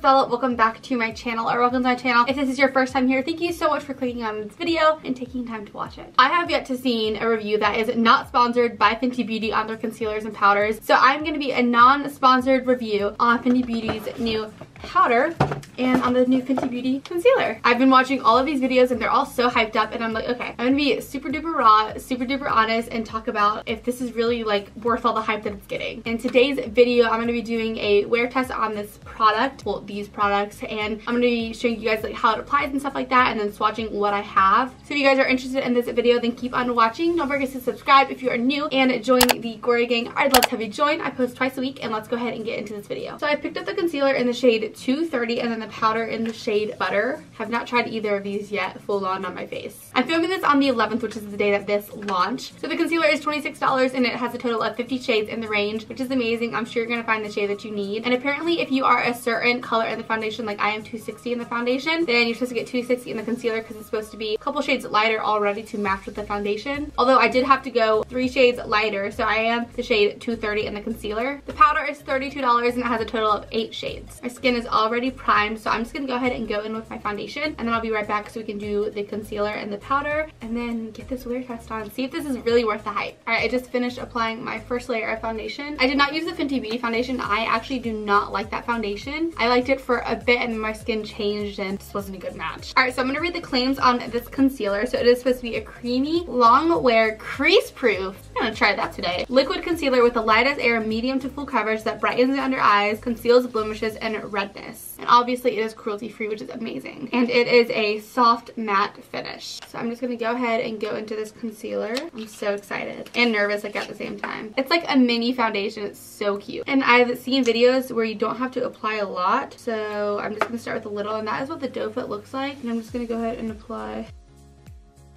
Isabella. Welcome back to my channel, or welcome to my channel. If this is your first time here, thank you so much for clicking on this video and taking time to watch it. I have yet to see a review that is not sponsored by Fenty Beauty on their concealers and powders, so I'm going to be a non-sponsored review on Fenty Beauty's new powder and on the new Fenty Beauty concealer. I've been watching all of these videos and they're all so hyped up, and I'm like, okay, I'm gonna be super duper raw, super duper honest, and talk about if this is really like worth all the hype that it's getting. In today's video, I'm gonna be doing a wear test on this product, well, these products, and I'm gonna be showing you guys like how it applies and stuff like that, and then swatching what I have. So if you guys are interested in this video, then keep on watching. Don't forget to subscribe if you are new and join the Goria Gang. I'd love to have you join. I post twice a week, and let's go ahead and get into this video. So I picked up the concealer in the shade 230 and then the powder in the shade Butter. Have not tried either of these yet full on my face. I'm filming this on the 11th, which is the day that this launched. So the concealer is $26 and it has a total of 50 shades in the range, which is amazing. I'm sure you're gonna find the shade that you need. And apparently if you are a certain color in the foundation, like I am 260 in the foundation, then you're supposed to get 260 in the concealer because it's supposed to be a couple shades lighter already to match with the foundation. Although I did have to go 3 shades lighter, so I am the shade 230 in the concealer. The powder is $32 and it has a total of 8 shades. My skin is already primed, so I'm just gonna go ahead and go in with my foundation, and then I'll be right back so we can do the concealer and the powder and then get this wear test on, see if this is really worth the hype. Alright, I just finished applying my first layer of foundation. I did not use the Fenty Beauty foundation. I actually do not like that foundation. I liked it for a bit and my skin changed and just wasn't a good match. Alright, so I'm gonna read the claims on this concealer. So it is supposed to be a creamy, long wear, crease proof. I'm gonna try that today. Liquid concealer with a light as air, medium to full coverage that brightens the under eyes, conceals blemishes and redness. And obviously it is cruelty free, which is amazing. And it is a soft matte finish. So I'm just gonna go ahead and go into this concealer. I'm so excited and nervous like at the same time. It's like a mini foundation. It's so cute. And I've seen videos where you don't have to apply a lot. So I'm just gonna start with a little, and that is what the doe foot looks like. And I'm just gonna go ahead and apply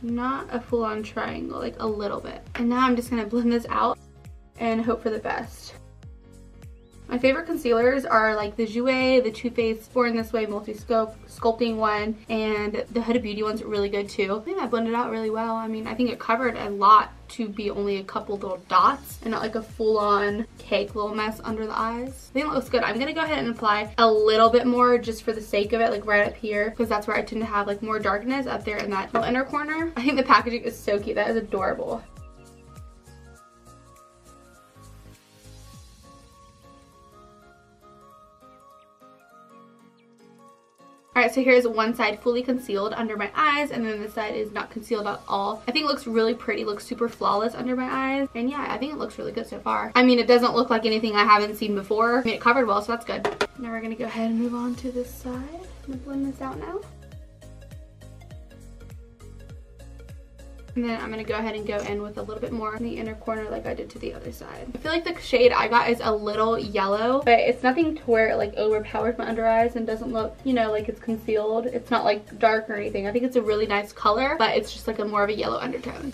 not a full-on triangle, like a little bit. And now I'm just gonna blend this out and hope for the best. My favorite concealers are like the Jouer, the Too Faced Born This Way multi-scope sculpting one, and the Huda Beauty one's really good too. I think I blended out really well. I mean, I think it covered a lot to be only a couple little dots and not like a full-on cake little mess under the eyes. I think it looks good. I'm gonna go ahead and apply a little bit more just for the sake of it, like right up here, because that's where I tend to have like more darkness up there in that little inner corner. I think the packaging is so cute. That is adorable. Alright, so here's one side fully concealed under my eyes, and then this side is not concealed at all. I think it looks really pretty, looks super flawless under my eyes. And yeah, I think it looks really good so far. I mean, it doesn't look like anything I haven't seen before. I mean, it covered well, so that's good. Now we're gonna go ahead and move on to this side. I'm gonna blend this out now. And then I'm gonna go ahead and go in with a little bit more in the inner corner like I did to the other side. I feel like the shade I got is a little yellow, but it's nothing to where it like overpowers my under eyes and doesn't look, you know, like it's concealed. It's not like dark or anything. I think it's a really nice color, but it's just like a more of a yellow undertone.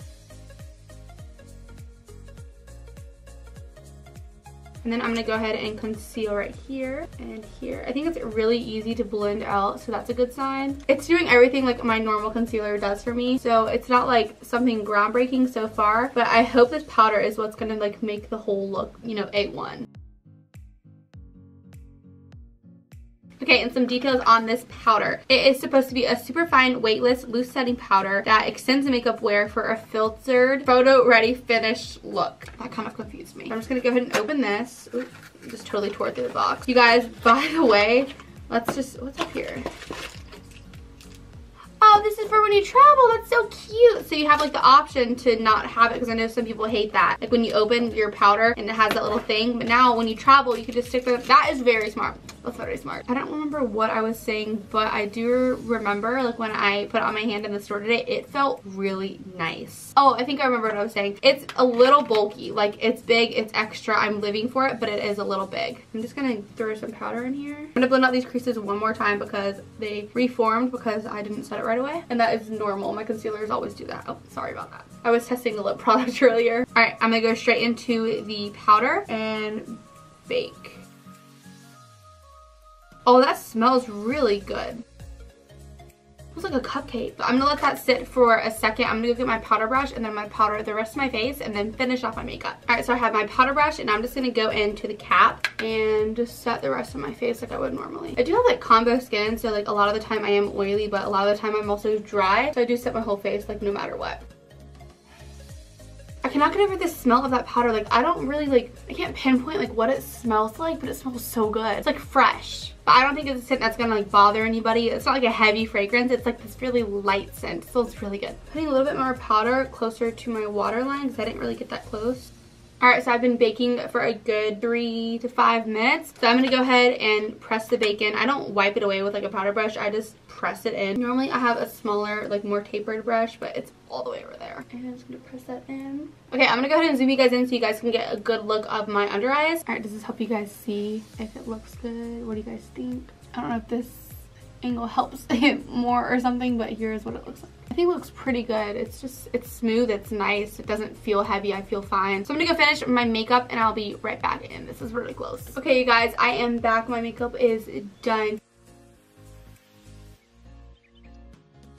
And then I'm gonna go ahead and conceal right here and here. I think it's really easy to blend out, so that's a good sign. It's doing everything like my normal concealer does for me, so it's not like something groundbreaking so far, but I hope this powder is what's gonna like make the whole look, you know, A1. Okay, and some details on this powder. It is supposed to be a super fine, weightless, loose setting powder that extends makeup wear for a filtered, photo-ready finish look. That kind of confused me. I'm just gonna go ahead and open this. Oops, just totally tore through the box. You guys, by the way, let's just, what's up here? Oh, this is for when you travel. That's so cute. So you have like the option to not have it, because I know some people hate that. Like when you open your powder and it has that little thing, but now when you travel, you can just stick it. That is very smart. That's very smart. I don't remember what I was saying, but I do remember like when I put it on my hand in the store today, it felt really nice. Oh, I think I remember what I was saying. It's a little bulky. Like it's big, it's extra. I'm living for it, but it is a little big. I'm just gonna throw some powder in here. I'm gonna blend out these creases one more time because they reformed because I didn't set it right away. And that is normal. My concealers always do that. Oh, sorry about that. I was testing the lip product earlier. All right, I'm gonna go straight into the powder and bake. Oh, that smells really good. Looks like a cupcake. But I'm gonna let that sit for a second. I'm gonna go get my powder brush and then my powder the rest of my face and then finish off my makeup. All right, so I have my powder brush and I'm just gonna go into the cap and just set the rest of my face like I would normally. I do have like combo skin, so like a lot of the time I am oily, but a lot of the time I'm also dry. So I do set my whole face like no matter what. I cannot get over the smell of that powder. Like I don't really like, I can't pinpoint like what it smells like, but it smells so good. It's like fresh. But I don't think it's a scent that's gonna like bother anybody. It's not like a heavy fragrance. It's like this really light scent. It smells really good. Putting a little bit more powder closer to my waterline because I didn't really get that close. Alright, so I've been baking for a good 3 to 5 minutes. So I'm going to go ahead and press the bacon. I don't wipe it away with like a powder brush. I just press it in. Normally I have a smaller, like more tapered brush, but it's all the way over there. And I'm just going to press that in. Okay, I'm going to go ahead and zoom you guys in so you guys can get a good look of my under eyes. Alright, does this help you guys see if it looks good? What do you guys think? I don't know if this angle helps it more or something, but here's what it looks like. I think it looks pretty good. It's just, it's smooth, it's nice, it doesn't feel heavy, I feel fine. So I'm gonna go finish my makeup and I'll be right back in. This is really close. Okay, you guys, I am back. My makeup is done.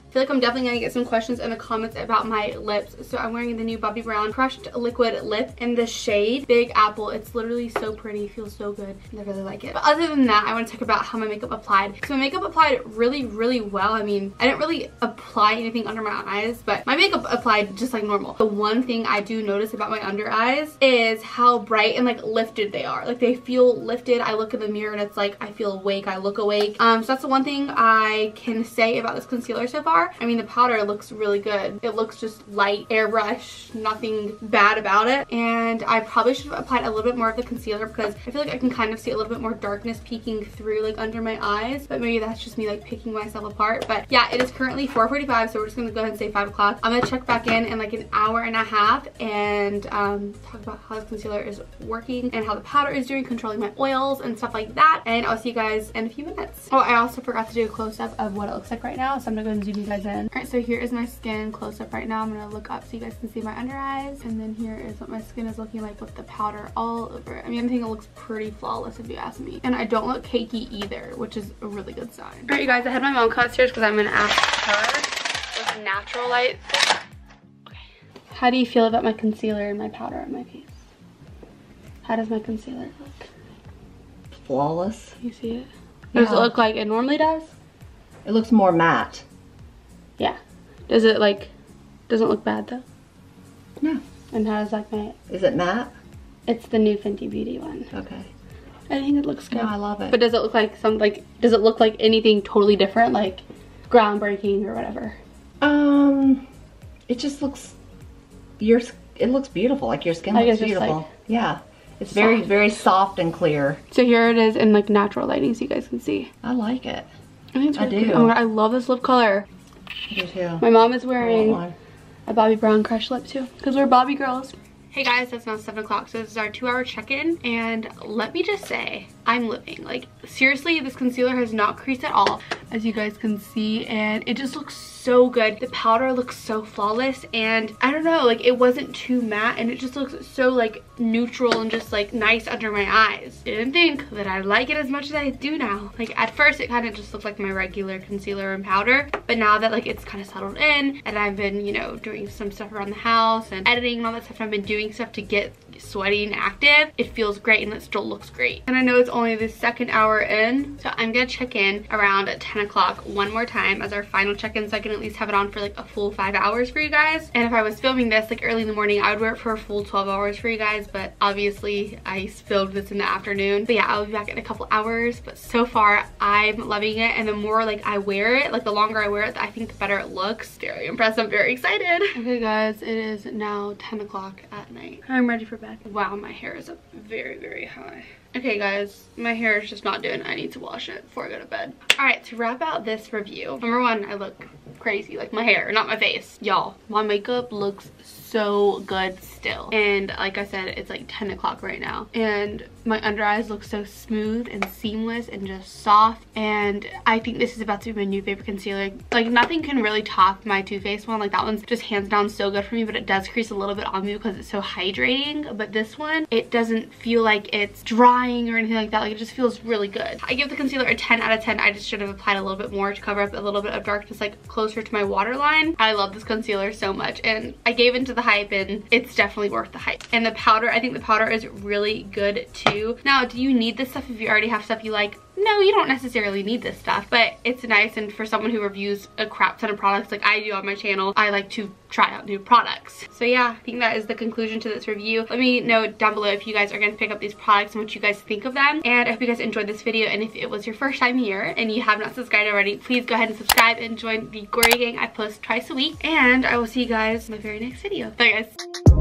I feel like I'm definitely gonna get some questions in the comments about my lips. So I'm wearing the new Bobbi Brown Crushed Liquid Lip in the shade Big Apple. It's literally so pretty, feels so good, and I really like it. But other than that, I want to talk about how my makeup applied. So my makeup applied really, really well. I mean, I didn't really apply anything under my eyes, but my makeup applied just like normal. The one thing I do notice about my under eyes is how bright and like lifted they are. Like they feel lifted. I look in the mirror and it's like I feel awake, I look awake. So that's the one thing I can say about this concealer so far. I mean, the powder looks really good. It looks just light, airbrush, nothing bad about it. And I probably should have applied a little bit more of the concealer because I feel like I can kind of see a little bit more darkness peeking through like under my eyes, but maybe that's just me like picking myself apart. But yeah, it is currently 4:45, so we're just gonna go ahead and say 5 o'clock. I'm gonna check back in like an hour and a half and talk about how the concealer is working and how the powder is doing, controlling my oils and stuff like that. And I'll see you guys in a few minutes. Oh, I also forgot to do a close-up of what it looks like right now, so I'm gonna go and zoom you guys in. Alright, so here is my skin close-up right now. I'm gonna look up so you guys can see my under eyes, and then here is what my skin is looking like with the powder all over it. I mean, I think it looks pretty flawless if you ask me. And I don't look cakey either, which is a really good sign. Alright, you guys, I had my mom come upstairs because I'm gonna ask her with natural light. Okay. How do you feel about my concealer and my powder on my face? How does my concealer look? Flawless. You see it? Yeah. Does it look like it normally does? It looks more matte. Yeah. Does it like, doesn't look bad though? No. And how does like my... Is it matte? It's the new Fenty Beauty one. Okay. I think it looks good. No, I love it. But does it look like some, like, does it look like anything totally different, like groundbreaking or whatever? It just looks, it looks beautiful. Like your skin looks beautiful. Like, yeah. It's soft. Very, very soft and clear. So here it is in like natural lighting so you guys can see. I like it. I think it's really pretty. Oh my God, I love this lip color. I do too. My mom is wearing a Bobbi Brown Crush lip too, because we're Bobbi girls. Hey guys, it's now 7 o'clock, so this is our 2-hour check-in, and let me just say, I'm living. Like, seriously, this concealer has not creased at all, as you guys can see, and it just looks so good. The powder looks so flawless, and I don't know, like, it wasn't too matte, and it just looks so, like, neutral and just, like, nice under my eyes. Didn't think that I'd like it as much as I do now. Like, at first, it kind of just looked like my regular concealer and powder, but now that, like, it's kind of settled in, and I've been, you know, doing some stuff around the house, and editing and all that stuff, I've been doing stuff to get sweaty and active, it feels great and it still looks great. And I know it's only the 2nd hour in, so I'm gonna check in around 10 o'clock one more time as our final check-in, so I can at least have it on for like a full 5 hours for you guys. And if I was filming this like early in the morning, I would wear it for a full 12 hours for you guys, but obviously I filmed this in the afternoon. But yeah, I'll be back in a couple hours, but so far I'm loving it, and the more like I wear it, like the longer I wear it, I think the better it looks. Very impressed, I'm very excited. Okay guys, it is now 10 o'clock at night. I'm ready for bed. Wow, my hair is up very, very high. Okay guys, my hair is just not doing it. I need to wash it before I go to bed. Alright, to wrap out this review, number one, I look crazy, like my hair, not my face. Y'all, my makeup looks so good still. And like I said, it's like 10 o'clock right now. And my under eyes look so smooth and seamless and just soft. And I think this is about to be my new favorite concealer. Like nothing can really top my Too Faced one. Like that one's just hands down so good for me, but it does crease a little bit on me because it's so hydrating. But this one, it doesn't feel like it's drying or anything like that. Like it just feels really good. I give the concealer a 10 out of 10. I just should have applied a little bit more to cover up a little bit of darkness like closer to my waterline. I love this concealer so much and I gave into the hype and it's definitely worth the hype. And the powder, I think the powder is really good too. Now, do you need this stuff if you already have stuff you like? No, you don't necessarily need this stuff, but it's nice. And for someone who reviews a crap ton of products like I do on my channel, I like to try out new products. So yeah, I think that is the conclusion to this review. Let me know down below if you guys are going to pick up these products and what you guys think of them. And I hope you guys enjoyed this video. And if it was your first time here and you have not subscribed already, please go ahead and subscribe and join the Goria Gang. I post twice a week. And I will see you guys in my very next video. Bye guys.